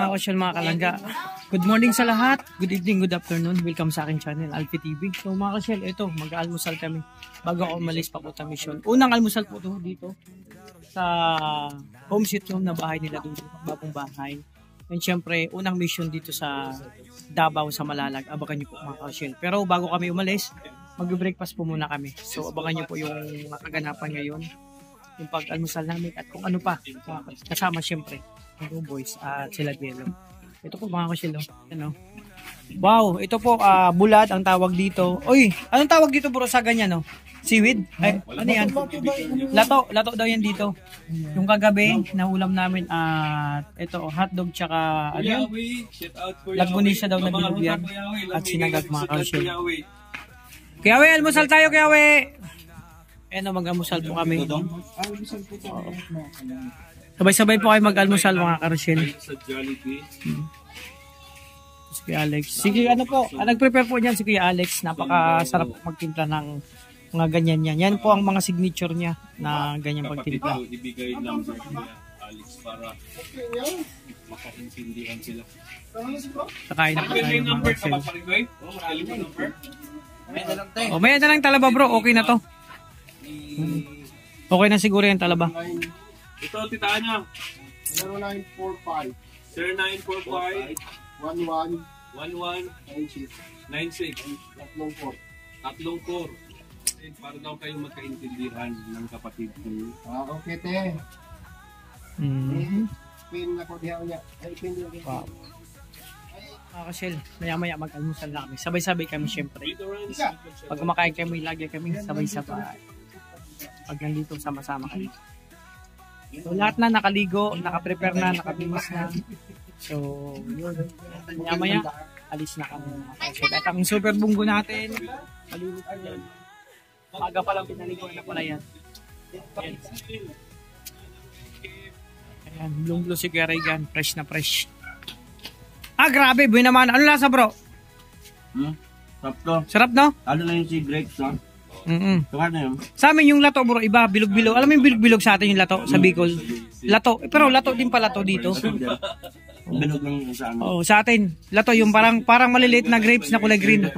mga kasyal, mga kalangga. Good morning sa lahat. Good evening, good afternoon. Welcome sa aking channel, Alfie TV. So mga kasyal, ito, mag-almusal kami. Bago ako umalis papunta mission. Unang almusal po ito dito sa home sweet home na bahay nila doon. Bagong bahay. And syempre, unang mission dito sa Davao sa Malalag. Abangan niyo po mga kasyal. Pero bago kami umalis, mag-breakfast po muna kami. So abangan niyo po yung makaganapan ngayon. Yung pag-almusal namin at kung ano pa. Kasama syempre. Yung boys at sila Dielo. Ito po mga kasyal. Ano? Wow, ito po bulad ang tawag dito. Uy, anong tawag dito bro sa ganyan no? Seaweed? Ay, ano yan? Lato, lato daw yan dito. Yung kagabi, nahulam namin at ito, hotdog tsaka ano yan? Lagpunisa daw na binugyan at sinagag mga kasyal. Kuya We, almusal tayo Kuya We! Ayan o, mag-almusal po kami. Sabay-sabay po kayo mag-almusal mga karosyel. Si Kuya Alex. Sige, ano po, nag-prepare po niyan si Kuya Alex. Napakasarap magtimpla ng mga ganyan yan. Yan po ang mga signature niya na ganyan pagtimpla. Ibigay number niya Alex para makaintindihan sila. Sakain na po tayo mga karosyel. Oh, may na lang talaba bro, okay na to. Okay na siguro yung talaba. Ito, titaan niya. 0945 0945 11 96 tatlong 4 para daw kayo magkaintindihan ng kapatid ko. okay te. Pin na ko diha niya. Ay pin din. Wow. Mga kasyel, maya-maya mag-almusal na kami. Sabay-sabay kami syempre. Pag kumakain kami, lagi kami sabay-sabay. Pag nandito sama-sama kami. So lahat na nakaligo, nakaprepare na, nakabimas na. So yun, maya-maya alis na kami. At ang super bunggo natin, malinis na yan. Maga pa lang pinaligo na pala yan. Ayan, blue si Kuya Regan, fresh na fresh. Grabe, buhay naman. Ano lasa bro? Sarap to. Sarap no? Ano na yung si grapes, no? Tuwa na yun. Sa amin yung lato bro, iba, bilog-bilog. Alam mo yung bilog-bilog sa atin yung lato sa Bicol? Lato, pero lato din pala to dito. Bilog lang yung sa amin. Oo, sa atin. Lato yung parang maliliit na grapes na kulay green.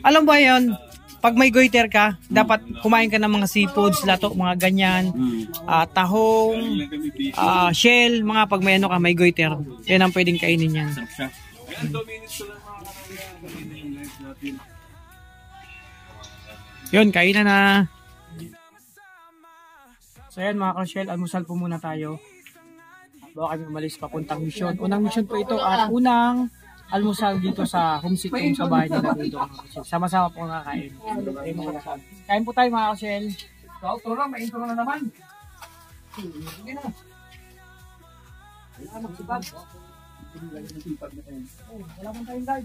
Alam ba yan? Pag may goiter ka, dapat kumain ka ng mga seafoods, lato, mga ganyan, tahong, shell, mga pag may ano ka, may goiter. Yan ang pwedeng kainin yan. Ayan, 2 minutes lang mga natin. Yun, kainan na. So yan mga ka-shell, almusal po muna tayo. Bago kami umalis papuntang mission. Unang mission po ito at unang almusal dito sa home sweet home sa bahay nila dito. Sama-sama po nakakain. Kain po tayo mga ka-shell. So, lang, may intro na naman. Sige na. Wala magsipag. Wala kang tayong guide.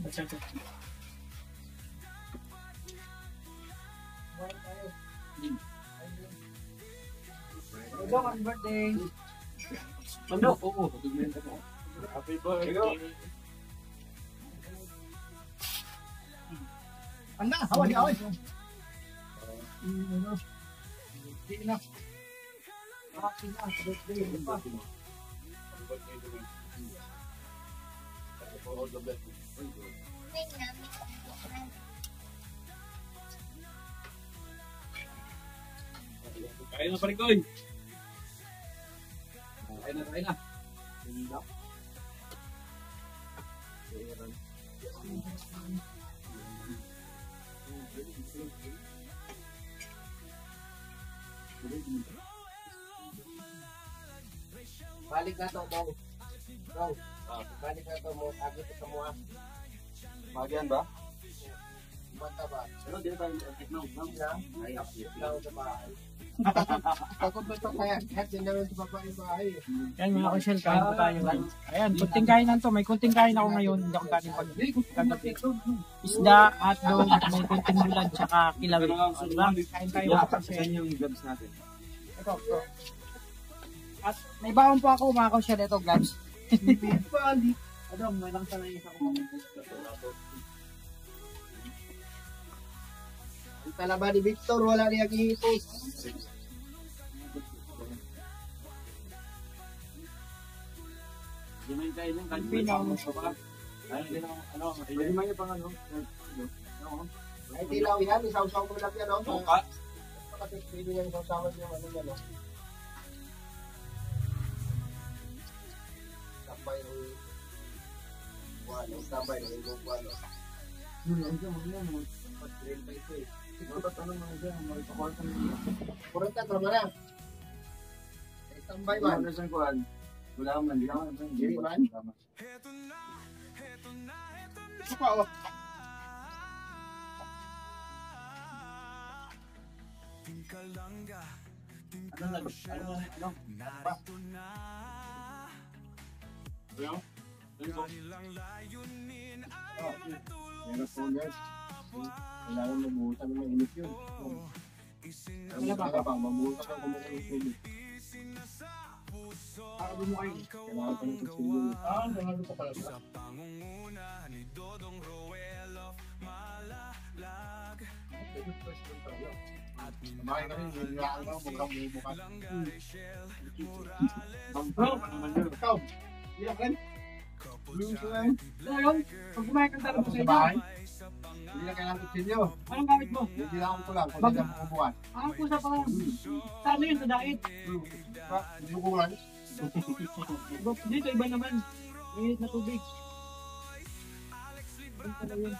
Hello, happy birthday. Ano? Oo. Happy birthday. Anda, hawa di away. Hindi na. Happy birthday. Kain na pa rin, Koy. Kain na. Balik na to, Bong. Bong. Balik na to mo, agit sa mo. Magian ba? Mata ba? Pero di tayo nang Ay, lang sa bahay. Pagod ba ito kaya? Kahit din naman sa bahay. Yan mga ka-shell, kain po tayo. Ayan, kunting kainan to. May kunting kain ako ngayon. Hindi ako galing pag-gabi. Isda, hotdog, may kunting bulan, tsaka kilawin. Diba? Kain tayo mga ka-shell. yung gloves natin. Ito, bro. At may baon po ako mga ka-shell. Ito, gloves. Ano, may lang sa lang isa ko. Ang talaba ni Victor, wala niya kihipos. tayo lang. Kahit Pinaw. Ayun din ang ano. Pwede man yung pang ano. Ay, tilaw yan. Isaw-saw mo lang yan, no? Suka. Kasi pwede yan isaw-sawan yung ano yan, no? Tambay ng buwan, tambay ng ibang buwan, no? Kurang ka, tama na. Tambay man. Wala man. Hindi man. Suka, oh. Meron po yan. Kailangan mabuhusan ng mainit yun. Wala ba? Mabuhusan ka kung mainit. Para bumukain. Kailangan pa ng kusilyo. Nangalo pa pala ba? Kumain ka rin, hindi lang ka, mukhang bubukas. Ikaw, hindi lang rin. Blue ko lang. So yun, pag kumain ka talaga sa Sa inyo, bahay, hindi lang kailangan kusilyo. anong gamit mo? Hindi lang ko lang, kung hindi lang bubukas. Kusa pa lang. Sa ano yun, sa diet? Hindi ko kulang. Dito, iba naman. Mainit na tubig. Ano talaga yun?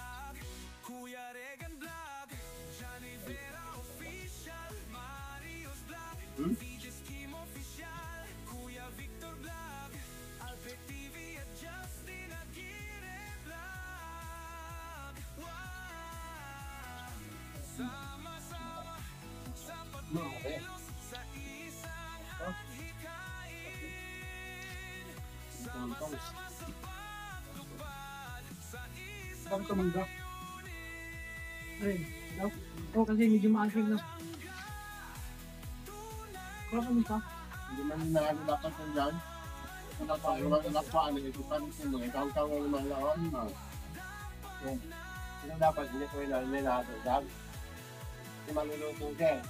Okay. Bakit tumangga? Ayun, daw. Oo, kasi medyo maasim na. Kaya kamusta? Hindi man dapat yung dyan. Ano ito pa rin mo. Ikaw ang lumalaon. Sino dapat hindi ko lahat ng dyan? Hindi maluluto siya.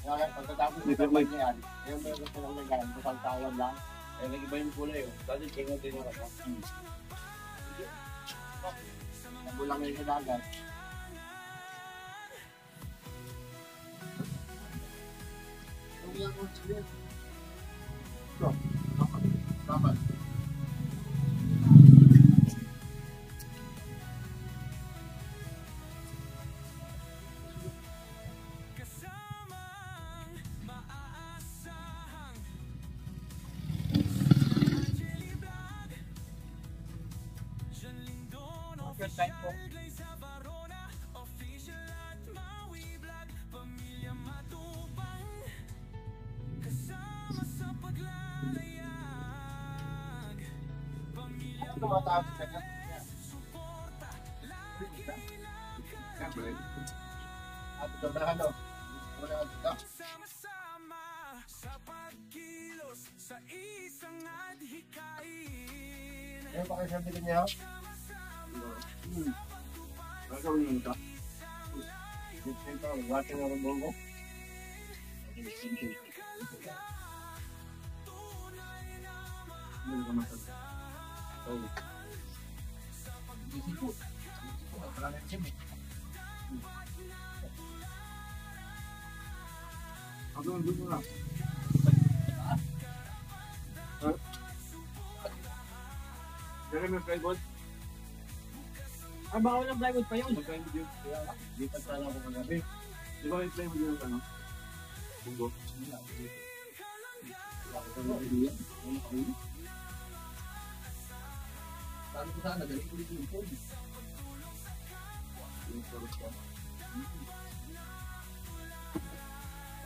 Kaya pagkatapos ito man yan, yung meron ko lang nagyan, kasang lang. Eh, nag-iba yung kulay. Dati chingo din yung ako. Nabulang ngayon sa dagat. Dapat. First time po. Tumatapos ka na. At ito na ano? Wala ka dito. Ano pa kayo sabi niya? Gagawin mo ito. Ito, watching na rin mo. Hindi ka masal. Oh. Hanggang dito na. Pero may plywood. Baka walang plywood pa yun. Mag-plywood yun. Di pa sana ako kagabi. Di ba may plywood yun ano? Bunggo. Sabi ko sana, galing ulit yung phone.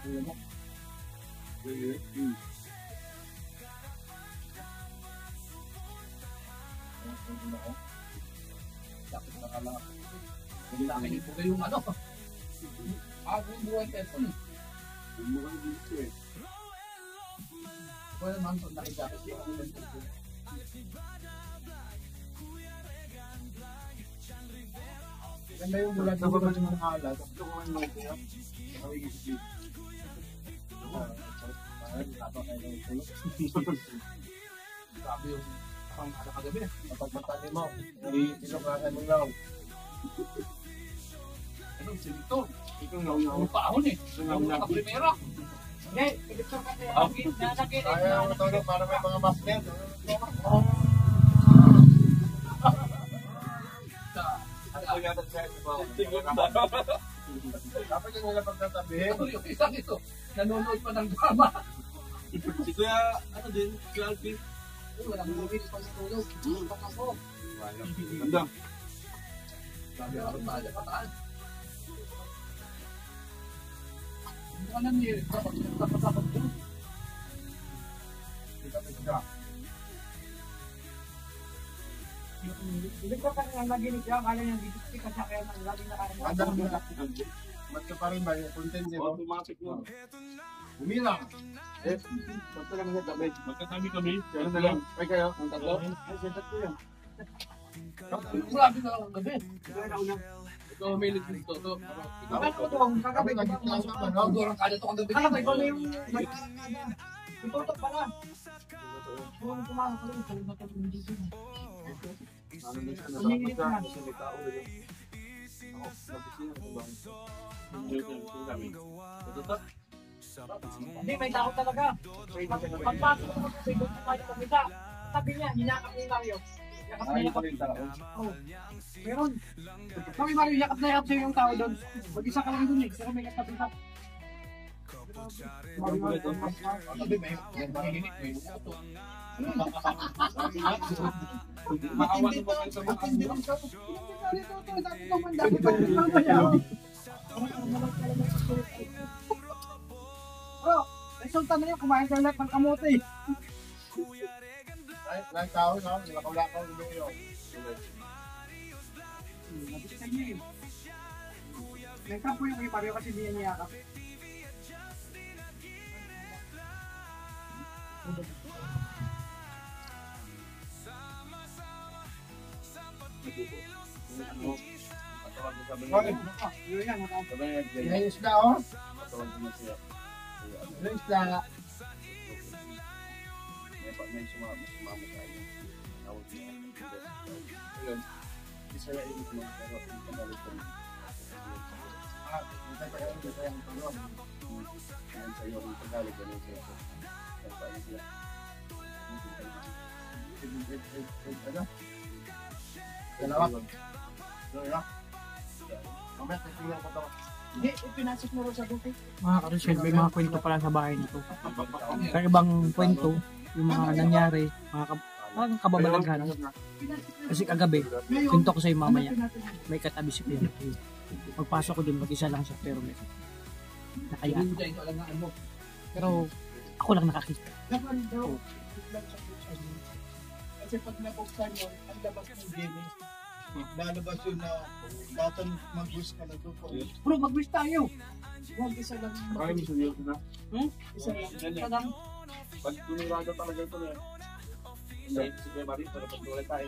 Ano mo? Tapos nakala. Hindi namin ipuga yung ano. Agong buhay telephone. Yung mga dito eh. Wala naman kung nakita ko siya. Ganda yung bulan na ba yung mga alat? Ito kung ano ito. Nakawigil si Steve. Sabi yung Pang kagabi. Kapag matali mo, ilukasan mo lang. Ano, sinito? Ikaw nga paahon eh. Nga kaprimera. Hindi, ito kasi lalagay rin Ayaw mo tulog para may mga master. Ano yata sa ito? Dapat yung nila pagtatabihin. Yung isang ito, nanonood pa ng drama. Si Kuya, ano din, Kuya Alvin. Walang movie pa sa tulog. Bak ako. Ganda. Sabi ako, maaga pataan. Hindi ko alam niya, kapag doon. Hindi ko kasi ang naginig siya, kala niya dito kasi kaya nang laging nakain. Andang mo na. Mat ka pa rin ba yung content niya? Automatic mo. Umilang. Basta lang sa tabi. Magkatabi kami. Ano na lang? Ay kayo? Ang tatlo? Ay, sa tatlo yan. Grabe na lang ang gabi. Ito, may liit dito. Ano ito? Kami nagkita sa ano? Ang dorang kada ito ang gabi. Alam mo, ikaw na yung tutok pala. Kung kumakas ko rin, sabi na ito yung dito. Ano na siya? Nasapot siya. Kasi may tao na yun. Ako, nabisina ko ba? Hindi ko yung kami. Ito? Hindi, may tao talaga. Pagpasok ko sa ikot na tayo kumita. Sabi niya, hinakap niya yung Mario. Yakap na yakap. Oo. Meron. Sabi Mario, yakap na yakap sa'yo yung tao doon. Mag-isa ka lang doon eh. Pero may katabi-tap. Sabi may mahihinig mo yung auto. Maawan mo kayo sa mga Hindi lang siya. Bro, resulta na yun, kumain ka lahat ng kamote. Lahat tao, no? Lakaw-lakaw yung iyo. Nabitan niya yun. Nagkampo yung kay Mario kasi hindi niya niyakap. Yun yan, Yung isla, oh. Yung isla. May sumama sa akin. Tawag niya. Ayun. Isa na yung mga pero ang panalit ko. Hintay pa kayo dito yung tulong. Ayun sa iyo ang Tagalog ganun siya. Tapos sila. Ano? Dalawa. Dalawa. Mamaya, tingnan ko ito. Hindi, ipinasok mo rin sa buti. Mga karusyel, may mga kwento pala sa bahay nito. Sa ibang kwento, yung mga nangyari, mga kababalaghan. Kasi kagabi, kwento ko sa'yo mamaya, may katabi si Pierre. Pagpasok ko dun, mag-isa lang siya, pero may nakaya. Pero ako lang nakakita. Kasi pag nabuksan yun, ang labas ng Guinness. Lalabas yun na lahat mag-wish ka na doon. Bro, mag-wish tayo! Huwag isa lang. Kaya mo seryoso na? Isa lang. Isa lang. Pag tunirado talaga ito na yan. Si Kuya Marie, para pagtuloy tayo.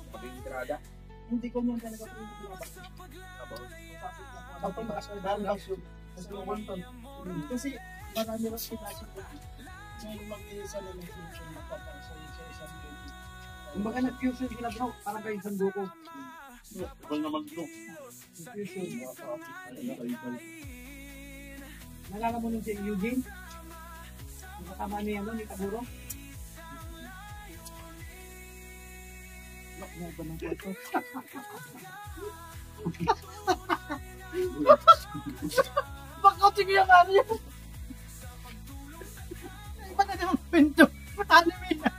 Pag-intirada. Hindi ko niyan talaga pinag-pinabak. Kapag Lalabas yun. Kasi marami rin pinasok ko. Ngayon mag-iisa na ng future na papang sa isang baby. Kumbaga nag-fusion sila bro, parang kayo isang buko. Ikaw naman ito. Fusion. Nalala mo nung si Eugene? Yung kasama niya ano, ni Kaburo? Lock mo ba ng kwarto? Bakit sige yung ano yun? Iba na naman kwento. Anime na.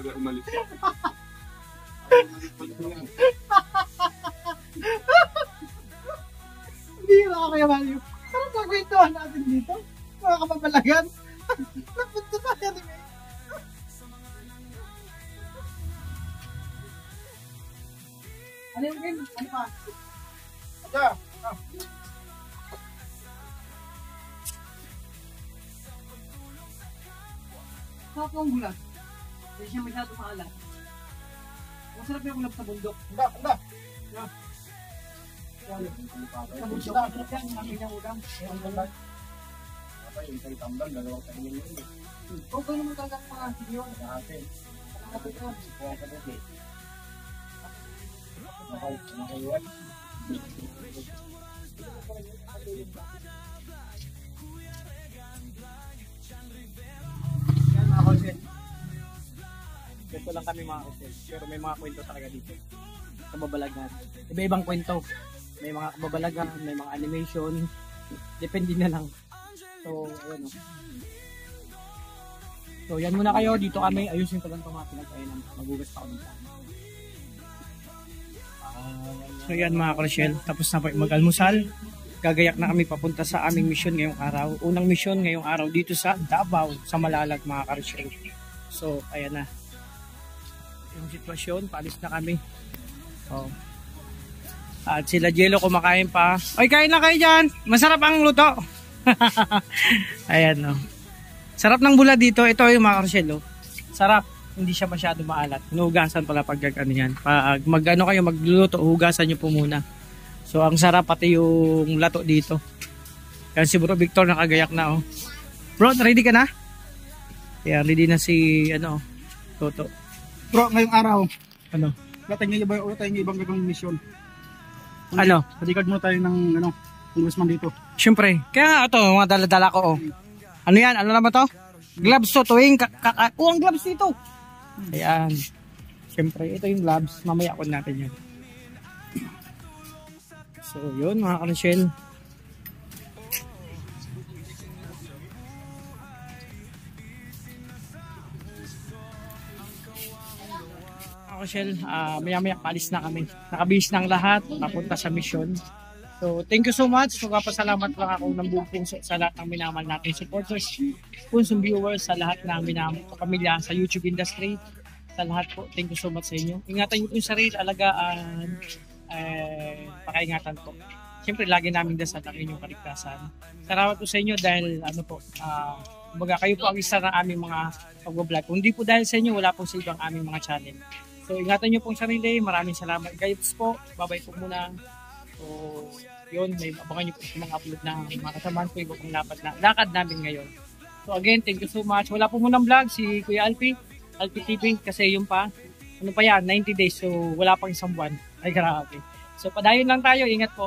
Kaya umalis ka. Hindi na kaya Mario. Parang magkwentuhan natin dito. Mga kapabalagan. Napunta na anime. Ano yung game? Ano pa? Ada! Sarap ang gulat. Hindi siya masyado maalat. Masarap yung ulam sa bundok. Anda! Anda! Sa bundok, masarap yan. Ang aking yung ulam. Ang ulam. Kapag yung isang tambal, dalawang kanya yun. Kung gano'n mo talaga mga video, Dati. Kaya ka dati. Nakaiwan. yan mga konsen. Ganito lang kami mga konsen. Pero may mga kwento talaga dito. Kababalagan. Iba-ibang kwento. May mga kababalagan, may mga animation. Depende na lang. So, ayun o. So, yan muna kayo. Dito kami. Ayusin ko lang ito mga pinag-ainan. Magugas pa ako dito. So, yan mga Rochelle. Tapos na po mag-almusal. Gagayak na kami papunta sa aming mission ngayong araw. Unang mission ngayong araw dito sa Davao, sa Malalag mga Rochelle. So, ayan na. Yung sitwasyon, paalis na kami. So, at sila Jello kumakain pa. Oy, kain na kayo dyan. Masarap ang luto. Ayan no. Sarap ng bula dito. Ito yung mga Rochelle. Sarap. Hindi siya masyado maalat. Hinugasan pala pag ano yan. Pag mag-ano kayo magluluto, hugasan nyo po muna. So ang sarap pati yung lato dito. Yan si Bro Victor nakagayak na oh. Bro, ready ka na? Yan, ready na si ano, Toto. Bro, ngayong araw, Ano? latay niyo ibang gagawing mission. Ano? Patikad mo tayo ng congressman dito. Siyempre. Kaya nga ito, mga dala-dala ko oh. Ano yan? Ano naman to? Gloves to tuwing ang gloves dito. Ayan. Siyempre, ito yung gloves. Mamaya ko natin yan. So, yun mga Rochelle. Rochelle, maya-maya palis na kami. Nakabihis na ang lahat, papunta sa mission. So, thank you so much. Magpapasalamat lang ako ng buong puso sa lahat ng minamahal nating supporters, punsong viewers, sa lahat ng minamahal pamilya sa YouTube industry. Sa lahat po, thank you so much sa inyo. Ingatan niyo po yung sarili, alagaan, pakaingatan po. Siyempre, lagi namin dasal ang inyong kaligtasan. Salamat po sa inyo dahil ano po, kumbaga kayo po ang isa ng aming mga pag-vlog. Kung hindi po dahil sa inyo, wala po sa ibang aming mga channel. So, ingatan niyo pong sarili. Maraming salamat. Guys po, babay po muna. So, yun, may abangan niyo po sa mga upload ng mga kasamahan ko, iba pong lakad namin ngayon. So again, thank you so much. Wala po munang vlog si Kuya Alfie TV, kasi yung pa, ano pa yan, 90 days, so wala pang isang buwan. Ay, grabe. So padayon lang tayo, ingat po.